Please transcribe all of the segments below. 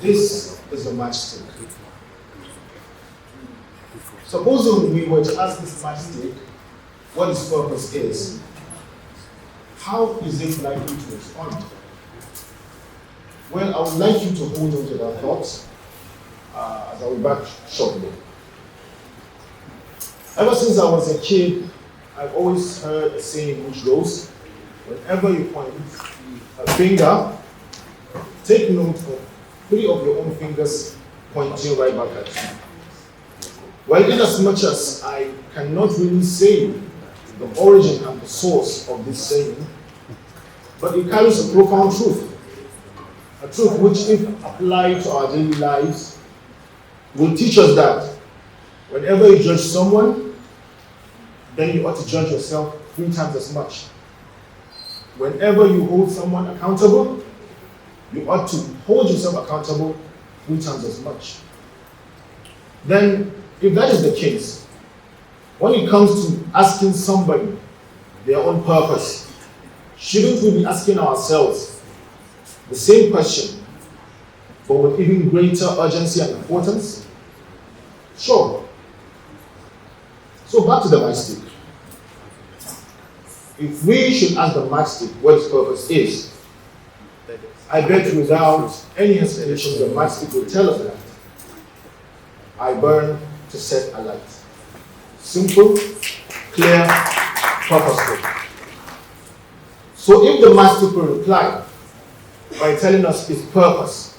This is a matchstick. Supposing we were to ask this matchstick what its purpose is, how is it likely to respond? Well, I would like you to hold on to that thought as I will be back shortly. Ever since I was a kid, I've always heard a saying which goes, whenever you point a finger, take note of 3 of your own fingers pointing right back at you. Well, in as much as I cannot really say the origin and the source of this saying, but it carries a profound truth. A truth which, if applied to our daily lives, will teach us that whenever you judge someone, then you ought to judge yourself 3 times as much. Whenever you hold someone accountable, you ought to hold yourself accountable 3 times as much. Then, if that is the case, when it comes to asking somebody their own purpose, shouldn't we be asking ourselves the same question, but with even greater urgency and importance? Sure. So back to the matchstick. If we should ask the matchstick what its purpose is, I bet without any hesitation the matchstick will tell us that I burn to set a light. Simple, clear, purposeful. So if the matchstick will reply by telling us its purpose,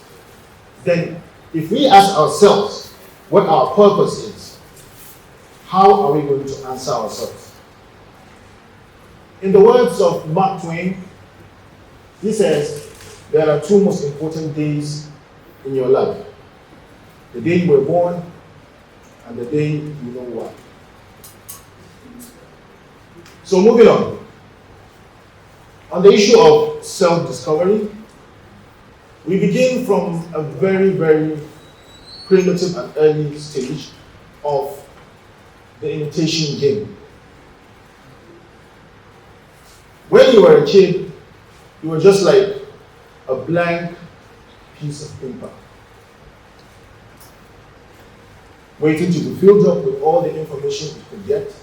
then if we ask ourselves what our purpose is, how are we going to answer ourselves? In the words of Mark Twain, he says, there are 2 most important days in your life. The day you were born and the day you know why. So moving on. On the issue of self-discovery, we begin from a very, very primitive and early stage of the imitation game. When you were a kid, you were just like a blank piece of paper, waiting to be filled up with all the information you could get.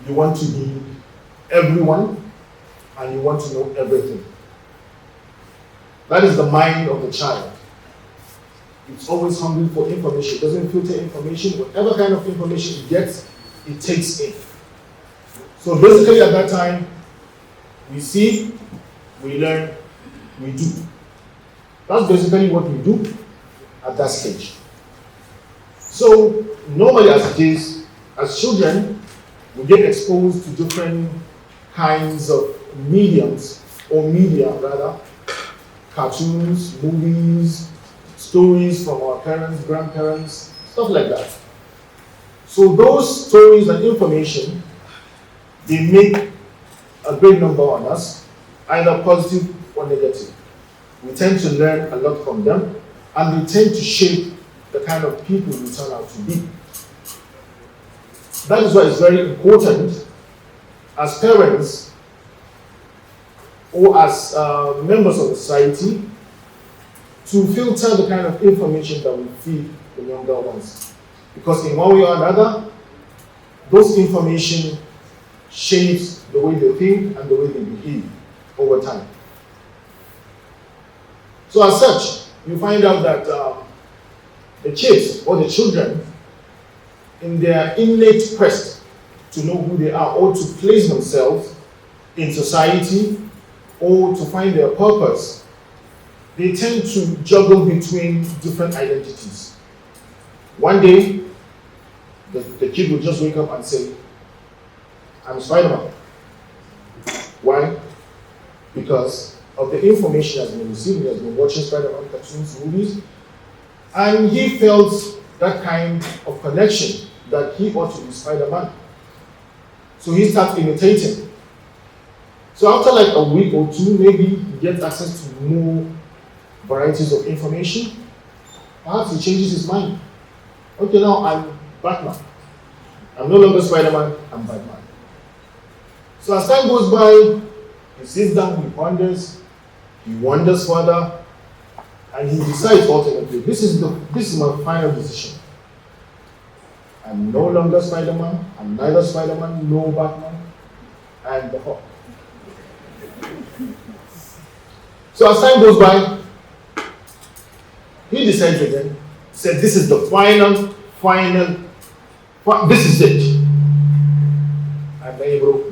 You want to be everyone, and you want to know everything. That is the mind of the child. It's always hungry for information. It doesn't filter information. Whatever kind of information it gets, it takes in. So basically at that time, we see, we learn, we do. That's basically what we do at that stage. So normally as it is, as children, we get exposed to different kinds of mediums, or media rather, cartoons, movies, stories from our parents, grandparents, stuff like that. So those stories and information, they make a great number on us, either positive or negative. We tend to learn a lot from them, and they tend to shape the kind of people we turn out to be. That is why it's very important as parents or as members of the society to filter the kind of information that we feed the younger ones. Because in one way or another, those information shapes the way they think and the way they behave over time. So as such, you find out that the kids or the children, in their innate quest to know who they are or to place themselves in society or to find their purpose, they tend to juggle between different identities. One day, the kid will just wake up and say, I'm Spider-Man. Why? Because of the information he has been receiving. He has been watching Spider-Man cartoons, movies, and he felt that kind of connection that he ought to be Spider-Man. So he starts imitating. So after like a week or 2, maybe he gets access to more varieties of information. Perhaps he changes his mind. Okay, now I'm Batman. I'm no longer Spider-Man, I'm Batman. So as time goes by, he sits down, he ponders, He wanders further, and he decides ultimately, this is my final decision. I'm no longer Spider-Man, I'm neither Spider-Man, no Batman, and the Hulk. So as time goes by, he decides again, said, this is the final, this is it. And then he broke.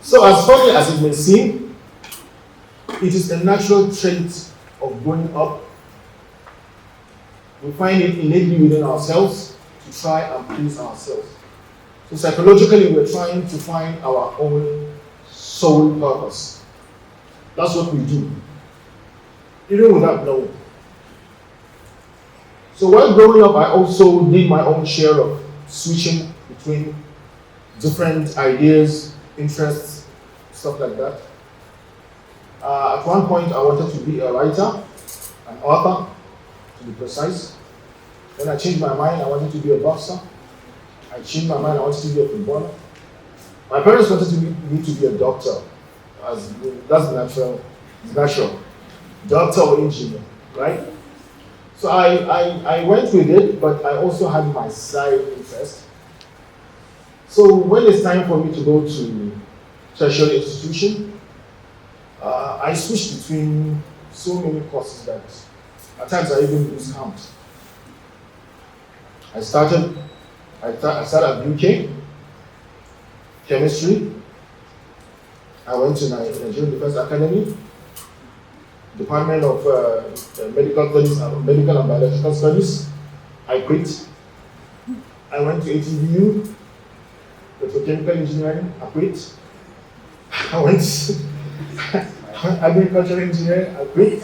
So as funny as it may seem, it is a natural trait of growing up. We find it innately within ourselves to try and please ourselves. So psychologically, we're trying to find our own soul purpose. That's what we do, even without knowing. So while growing up, I also did my own share of switching between different ideas, interests, stuff like that. At one point, I wanted to be a writer, an author, to be precise. Then I changed my mind, I wanted to be a boxer. I changed my mind, I wanted to be a footballer. My parents wanted me to be a doctor. That's natural. Doctor or engineer, right? So I went with it, but I also had my side interest. So when it's time for me to go to tertiary institution, I switched between so many courses that at times I even lose count. I started at UK, chemistry. I went to Nigerian Defense Academy, Department of Medical Studies, Medical and Biological Studies. I quit. I went to ATBU, Petrochemical Engineering. I quit. I went to Agricultural Engineering. I quit.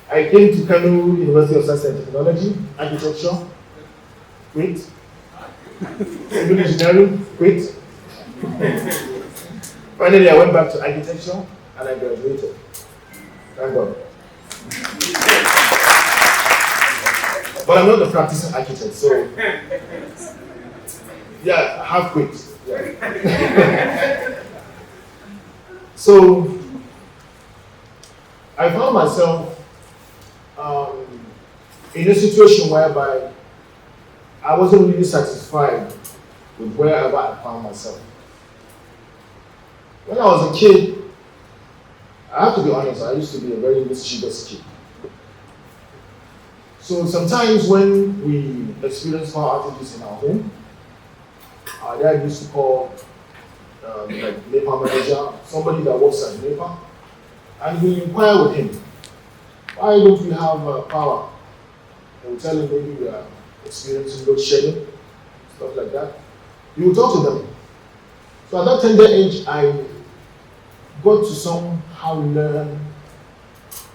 I came to Kano University of Science and Technology, Architecture. Quit. Civil Engineering. Quit. Finally, I went back to architecture and I graduated. Thank God. But I'm not a practicing architect, so yeah, I have quit. Yeah. So I found myself in a situation whereby I wasn't really satisfied with wherever I found myself. When I was a kid, I have to be honest, I used to be a very mischievous kid. So sometimes when we experience power outages in our home, our dad used to call like NEPA manager, somebody that works at NEPA, and we inquire with him, why don't we have power? And we tell him maybe we are experiencing load shedding, stuff like that. You will talk to them. So at that tender age, I got to somehow learn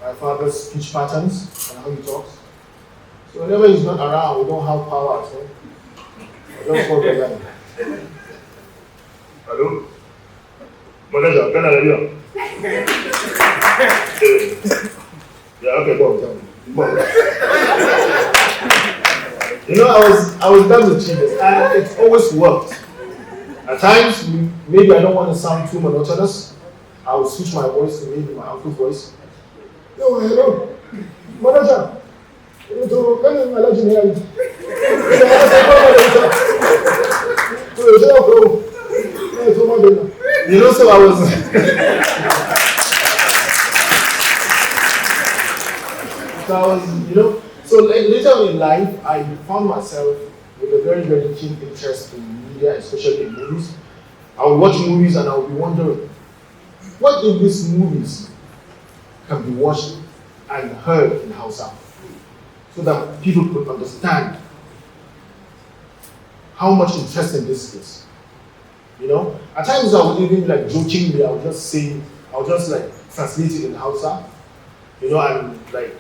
my father's speech patterns and how he talks. So whenever he's not around, we don't have power at home. I just call the line. Hello? Manager, can I hear you? Yeah, okay, go. You know, I was done with cheaters, and it always worked. At times, maybe I don't want to sound too monotonous. I will switch my voice to maybe my uncle's voice. Yo, hello, manager. You know, so I was. So later on in life, I found myself with a very, very keen interest in media, especially in movies. I would watch movies and I would be wondering, what if these movies can be watched and heard in Hausa, so that people could understand how much interesting this is? You know, at times I would even like jokingly, I would just like translate it in Hausa, you know, and like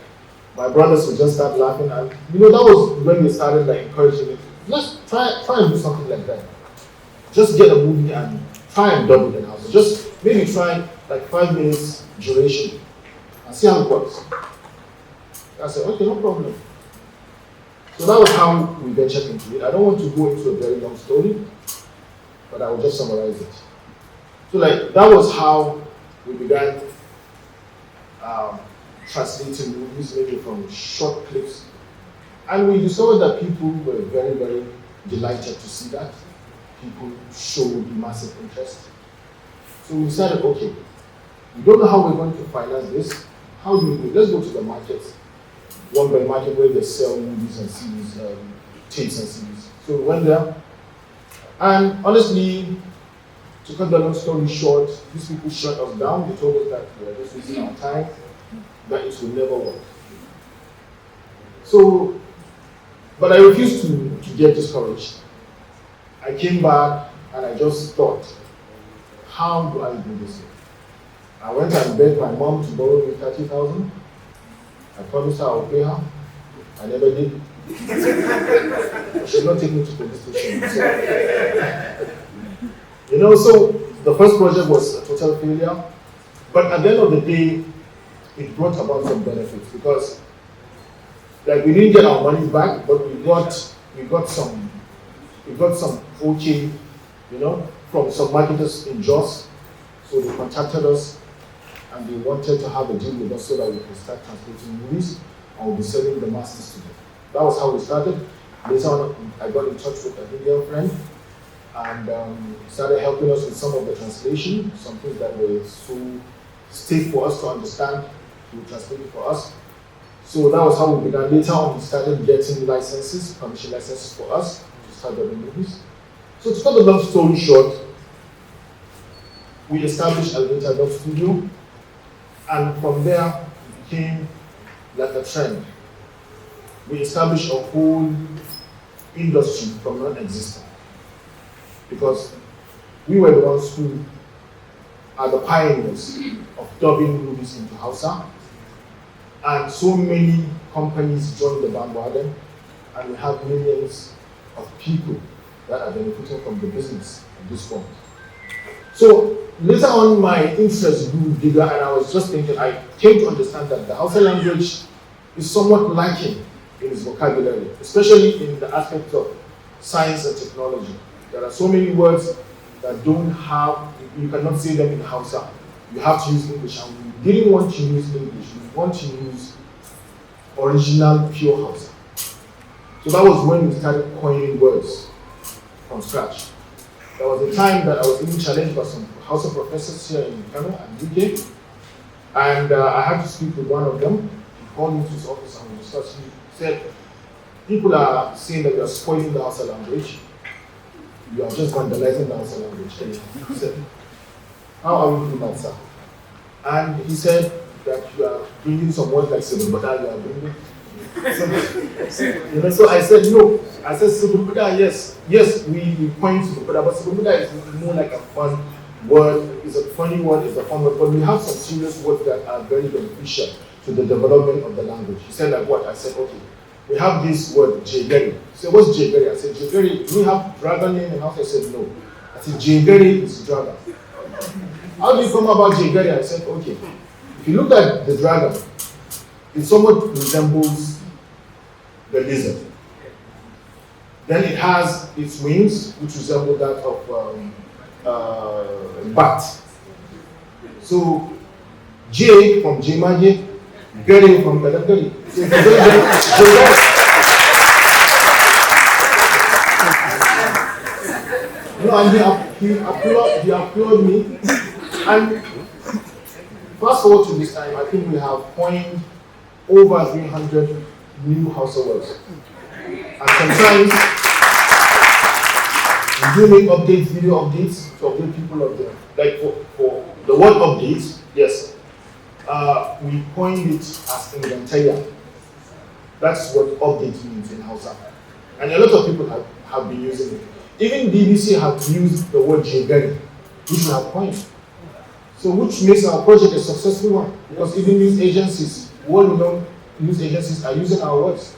my brothers would just start laughing, and you know, that was when they started like encouraging me. Let's try and do something like that. Just get a movie and try and dub it in Hausa. Just maybe try like 5 minutes duration and see how it works. I said, okay, no problem. So that was how we ventured into it. I don't want to go into a very long story. but I will just summarize it. So like that was how we began translating movies, maybe from short clips. And we discovered that people were very, very delighted to see that. People showed massive interest. So we decided, okay, we don't know how we're going to finance this. How do we do it? Let's go to the market. One by market where they sell movies and CDs, tapes and CDs. So we went there. And honestly, to cut the long story short, these people shut us down. They told us that we are just wasting our time, that it will never work. So, but I refused to get discouraged. I came back and I just thought, how do I do this? I went and begged my mom to borrow me 30,000. I promised her I would pay her. I never did. She did not take me to police station. So, so the first project was a total failure. But at the end of the day, it brought about some benefits because like we didn't get our money back, but we got some okay, from some marketers in Jos. So they contacted us and they wanted to have a deal with us so that we can start translating movies and we'll be selling the masters to them. That was how we started. Later on, I got in touch with an Indian friend and started helping us with some of the translation, some things that were so stiff for us to understand. He would translate it for us. So that was how we began. Later on, we started getting licenses, permission licenses for us to start dubbing movies. So to cut the long story short, we established Alvinta Dub Studio, and from there it became like a trend. We established a whole industry from non-existent because we were the ones who are the pioneers of dubbing movies into Hausa, and so many companies joined the bandwagon, and we have millions of people that are benefiting from the business at this point. So later on, my interest grew bigger, and I was just thinking, I came to understand that the Hausa language is somewhat lacking in its vocabulary, especially in the aspect of science and technology. There are so many words that don't have, you cannot say them in Hausa. You have to use English, and we didn't want to use English. We want to use original, pure Hausa. So that was when we started coining words from scratch. There was a time that I was even challenged by some Hausa professors here in Kano and UK, and I had to speak with one of them. He called me to his office and we discussed. He said, people are saying that you are spoiling the Hausa language. You are just vandalizing the Hausa language. He said, how are we doing that, sir? And he said that you are bringing some words like Sibubuda, you are bringing. So I said, no. I said, Sibubuda, yes. Yes, we point to Sibubuda, but Sibubuda is more like a fun word. It's a funny word, it's a fun word, but we have some serious words that are very beneficial to the development of the language. He said, like what? I said, okay. We have this word, Jegeri. He said, what's Jegeri? I said, Jegeri, do we have dragon name? And I said, no. I said, Jegeri is dragon. How do you come about Jegeri? I said, okay. If you look at the dragon, it somewhat resembles the lizard. Then it has its wings, which resemble that of bat. So, J from Jemaje, Geri from Galagari. And he applauded me. And fast forward to this time, I think we have coined over 300 new Hausa words. And sometimes we do make updates, video updates, to update people of them. Like for the word updates, yes. We coined it as Ingantaya. That's what update means in Hausa. And a lot of people have been using it. Even BBC have used the word Jegari, which we have coined. So which makes our project a successful one. Because even news agencies, world-renowned news agencies are using our words.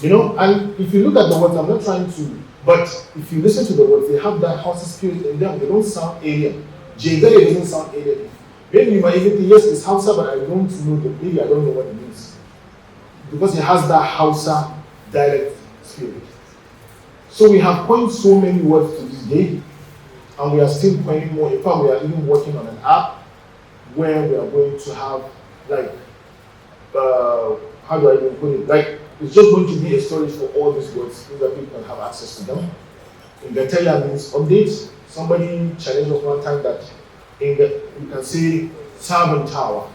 And if you look at the words, I'm not trying to, but if you listen to the words, they have that Hausa spirit in them. They don't sound alien. Jegari doesn't sound alien. Maybe you might even think, yes, it's Hausa, but I don't know maybe I don't know what it means. Because it has that Hausa dialect spirit. So we have coined so many words to this day, and we are still coining more. In fact, we are even working on an app where we are going to have like, how do I even put it? Like, it's just going to be a storage for all these words so that people can have access to them. Ingenteia means update. Somebody challenged us one time that you can say Salvin Tower.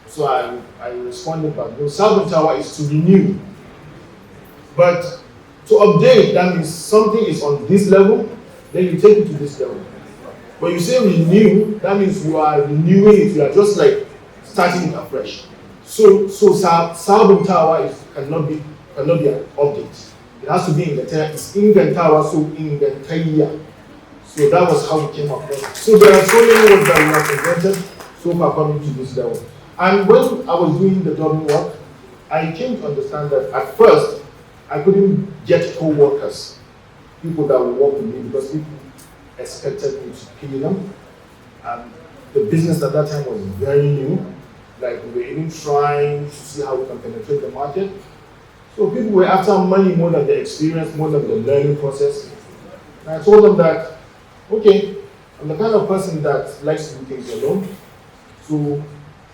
So I responded back, no, Salvin Tower is to renew. But to update, that means something is on this level, then you take it to this level. When you say renew, that means you are renewing it, you are just like starting it afresh. So Salvin Tower cannot be an update. It has to be Ingenteia. It's Ingentower, so Ingenteia. So that was how we came up with it. So there are so many words that we have invented so far coming to this level. And when I was doing the Dublin work, I came to understand that at first, I couldn't get co-workers, people that would work with me, because people expected me to pay them. And the business at that time was very new. Like, we were even trying to see how we can penetrate the market. So people were after money more than the experience, more than the learning process. And I told them that, okay, I'm the kind of person that likes to do things alone. So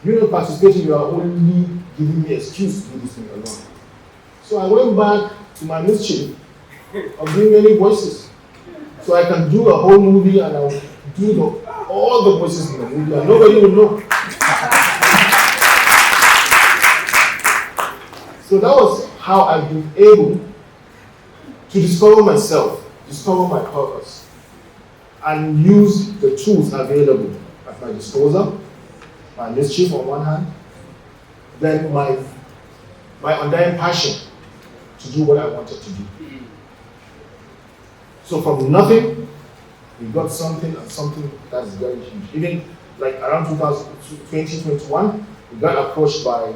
you're not participating, you are only giving me an excuse to do this thing alone. So I went back to my mischief of doing many voices. So I can do a whole movie and I'll do all the voices in the movie and nobody will know. So that was how I've been able to discover myself, discover my purpose, and use the tools available at my disposal, my mischief on one hand, then my undying passion to do what I wanted to do. So from nothing, we got something, and something that's very huge. Even like around 2021, we got approached by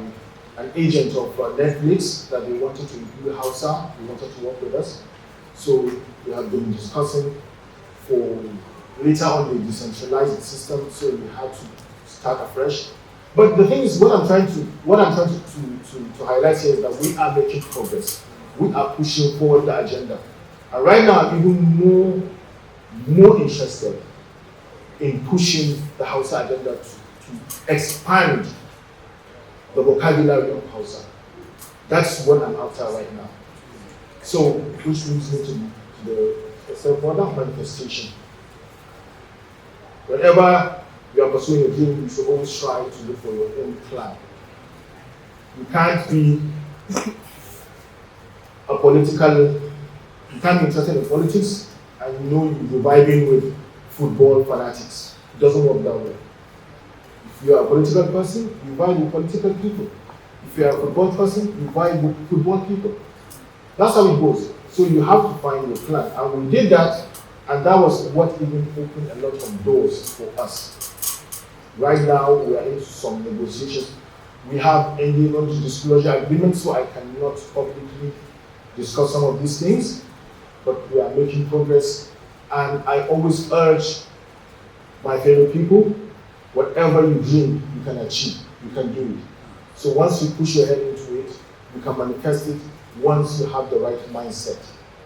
an agent of Netflix that they wanted to include Hausa, they wanted to work with us. So we have been discussing for later on they decentralized the system, so we had to start afresh. But the thing is, what I'm trying to highlight here is that we are making progress. We are pushing forward the agenda. And right now I'm even more interested in pushing the Hausa agenda to expand the vocabulary of Hausa. That's what I'm after right now. So, which brings me to the self-order manifestation. Whenever you are pursuing a dream, you should always try to look for your own plan. You can't be you can't be interested in politics and you know you're vibing with football fanatics. It doesn't work that way. If you are a political person, you vibe with political people. If you are a football person, you vibe with football people. That's how it goes. So you have to find your plan. And we did that, and that was what even opened a lot of doors for us. Right now, we are into some negotiations. We have NDA non-disclosure agreements, so I cannot publicly discuss some of these things, but we are making progress. And I always urge my fellow people, whatever you dream, you can achieve, you can do it. So once you push your head into it, you can manifest it once you have the right mindset.